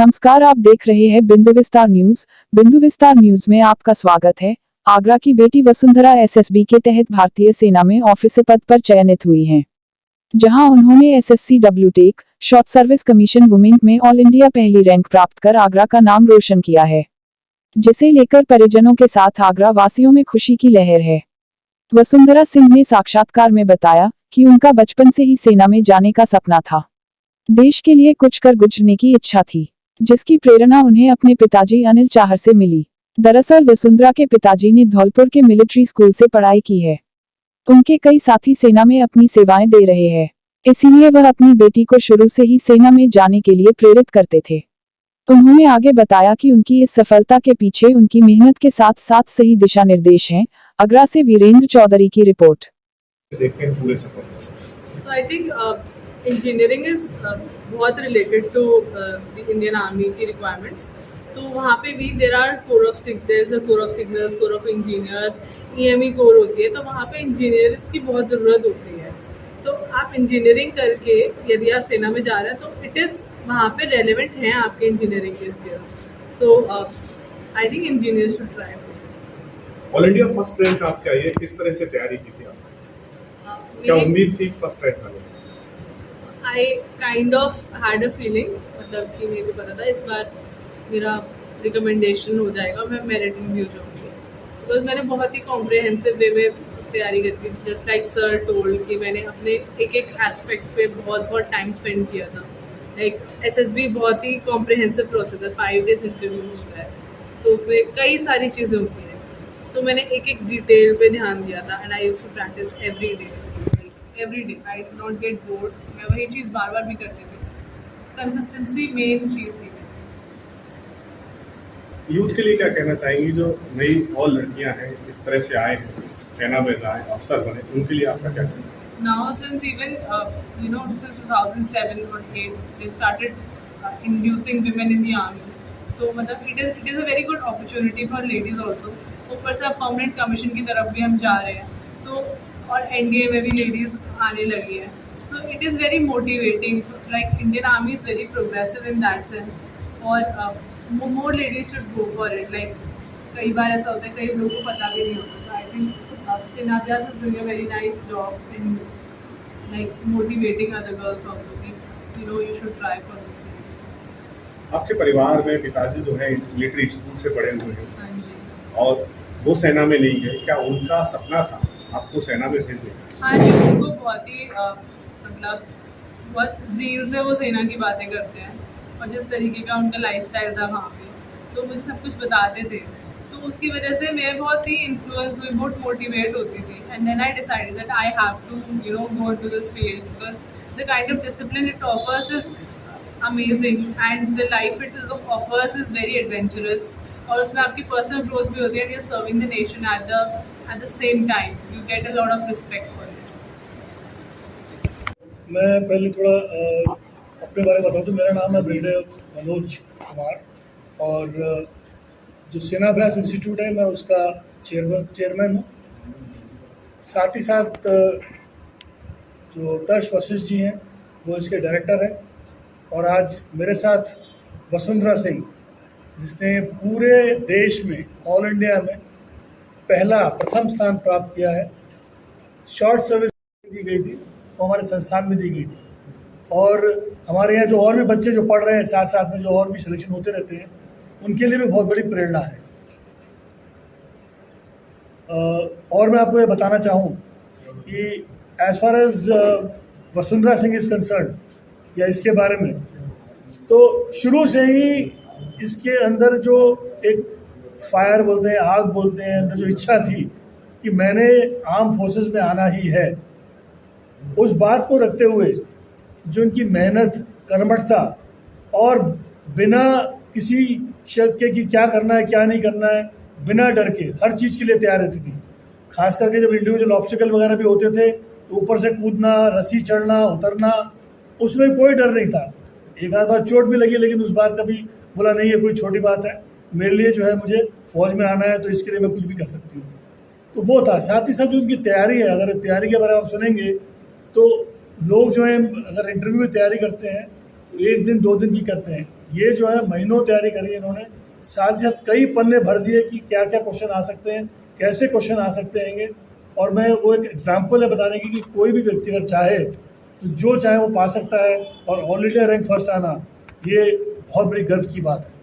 नमस्कार, आप देख रहे हैं बिंदु विस्तार न्यूज। बिंदु विस्तार न्यूज में आपका स्वागत है। आगरा की बेटी वसुंधरा एसएसबी के तहत भारतीय सेना में ऑफिसर पद पर चयनित हुई हैं, जहां उन्होंने SSCW tech short service commission women में ऑल इंडिया पहली रैंक प्राप्त कर आगरा का नाम रोशन किया है, जिसे लेकर परिजनों के साथ आगरा वासियों में खुशी की लहर है। वसुंधरा सिंह ने साक्षात्कार में बताया कि उनका बचपन से ही सेना में जाने का सपना था। देश के लिए कुछ कर गुजरने की इच्छा थी, जिसकी प्रेरणा उन्हें अपने पिताजी अनिल चाहर से मिली। दरअसल वसुंधरा के पिताजी ने धौलपुर के मिलिट्री स्कूल से पढ़ाई की है। उनके कई साथी सेना में अपनी सेवाएं दे रहे हैं, इसीलिए वह अपनी बेटी को शुरू से ही सेना में जाने के लिए प्रेरित करते थे। उन्होंने आगे बताया कि उनकी इस सफलता के पीछे उनकी मेहनत के साथ साथ सही दिशा निर्देश हैं। आगरा से वीरेंद्र चौधरी की रिपोर्ट। इंजीनियरिंग इज बहुत related to the Indian army की रिक्वायरमेंट्स। तो वहाँ पे भी there are corps of signals, corps of engineers, EME corps होती है। तो वहाँ पे इंजीनियर्स की बहुत ज़रूरत होती है। तो आप इंजीनियरिंग करके यदि आप सेना में जा रहे हैं तो इट इज़ वहाँ पे रेलिवेंट हैं आपके इंजीनियरिंग के skills. So I think engineer should try. All India first rank आपके आई है, किस तरह से तैयारी की थी आपने? क्या उम्मीद थी फर्स्ट रैंक आने? I kind of had a feeling, मतलब कि मेरे को पता था इस बार मेरा रिकमेंडेशन हो जाएगा, मैं मेरिटिंग भी हो जाऊँगी। बिकॉज मैंने बहुत ही कॉम्प्रिहेंसिव वे में तैयारी करी थी। जस्ट लाइक सर टोल्ड कि मैंने अपने एक एस्पेक्ट पे बहुत टाइम स्पेंड किया था। लाइक SSB बहुत ही कॉम्प्रिहेंसिव प्रोसेस है, 5 डेज इंटरव्यू होता है, तो उसमें कई सारी चीज़ें होती हैं। तो मैंने एक डिटेल पे ध्यान दिया था and I used to practice every day. I did not get bored. मैं वही चीज़ बार भी करती थी। कंसिस्टेंसी मेन चीज़ थी। यूथ के लिए क्या कहना चाहेंगी जो नई और लड़कियां हैं, इस तरह से आए हैं, इस सेना में जाए, अफसर बने, उनके लिए आपका क्या कहना? Now since even since 2007 or 8 they started inducing women in the army. तो मतलब it is a very good opportunity for ladies also. ऊपर से अब परमानेंट कमीशन की तरफ भी हम जा रहे हैं, तो और NDA में भी लेडीज आने लगी है। So it is very motivating. Like Indian army is very progressive in that sense, और more ladies should go for it. Like कई बार ऐसा होता है, कई लोगों को पता भी नहीं होता। So I think Sena Vyas is doing a very nice job in like motivating other girls also कि you should try for this field. आपके परिवार में पिताजी जो है मिलिट्री स्कूल से पढ़े हुए हैं, हाँ जी, और वो सेना में नहीं गए, क्या उनका सपना था आपको सेना में भेजने? हाँ जी, उनको बहुत ही मतलब बहुत ज़ील से वो सेना की बातें करते हैं, और जिस तरीके का उनका लाइफस्टाइल था वहाँ पे, तो मुझे सब कुछ बताते थे। तो उसकी वजह से मैं बहुत ही इन्फ्लुएंस हुई, बहुत मोटिवेट होती थी। And then I decided that I have to go to this field because the kind of discipline it offers is amazing and the life it offers is very adventurous, और उसमें आपकी personal growth भी होती है। You are serving the nation at the same time, you get a lot of respect for it. मैं पहले थोड़ा अपने बारे में बताऊँ तो मेरा नाम है ब्रिगेडियर मनोज कुमार, और जो सेना अभ्यास इंस्टीट्यूट है मैं उसका चेयरमैन हूँ। साथ ही साथ जो तर्श वशिष्ठ जी हैं वो इसके डायरेक्टर हैं, और आज मेरे साथ वसुंधरा सिंह, जिसने पूरे देश में ऑल इंडिया में प्रथम स्थान प्राप्त किया है। शॉर्ट सर्विस दी गई थी वो हमारे संस्थान में दी गई थी, और हमारे यहाँ जो और भी बच्चे जो पढ़ रहे हैं साथ साथ में, जो और भी सिलेक्शन होते रहते हैं, उनके लिए भी बहुत बड़ी प्रेरणा है। और मैं आपको ये बताना चाहूँ कि as far as Vasundhara Singh is concern, या इसके बारे में, तो शुरू से ही इसके अंदर जो एक फायर बोलते हैं, आग बोलते हैं, अंदर जो इच्छा थी कि मैंने आर्म फोर्सेस में आना ही है, उस बात को रखते हुए जो उनकी मेहनत, कर्मठता, और बिना किसी शक के कि क्या करना है क्या नहीं करना है, बिना डर के हर चीज़ के लिए तैयार रहती थी। खास करके जब इंडिविजुअल ऑब्स्टिकल वगैरह भी होते थे, तो ऊपर से कूदना, रस्सी चढ़ना, उतरना, उसमें कोई डर नहीं था। एक आध बार चोट भी लगी, लेकिन उस बात कभी बोला नहीं, ये कोई छोटी बात है, मेरे लिए जो है मुझे फौज में आना है, तो इसके लिए मैं कुछ भी कर सकती हूँ। तो वो था। साथ ही साथ जो उनकी तैयारी है, अगर तैयारी के बारे में आप सुनेंगे तो लोग जो हैं अगर इंटरव्यू की तैयारी करते हैं तो 1 दिन 2 दिन की करते हैं, ये जो है महीनों तैयारी करी है इन्होंने, साथ ही साथ कई पन्ने भर दिए कि क्या क्या क्वेश्चन आ सकते हैं, कैसे क्वेश्चन आ सकते हैंगे। और मैं वो एक एग्जाम्पल है बताने की कि कोई भी व्यक्ति अगर चाहे तो जो चाहे वो पा सकता है, और ऑल इंडिया रैंक फर्स्ट आना ये बहुत बड़ी गर्व की बात है।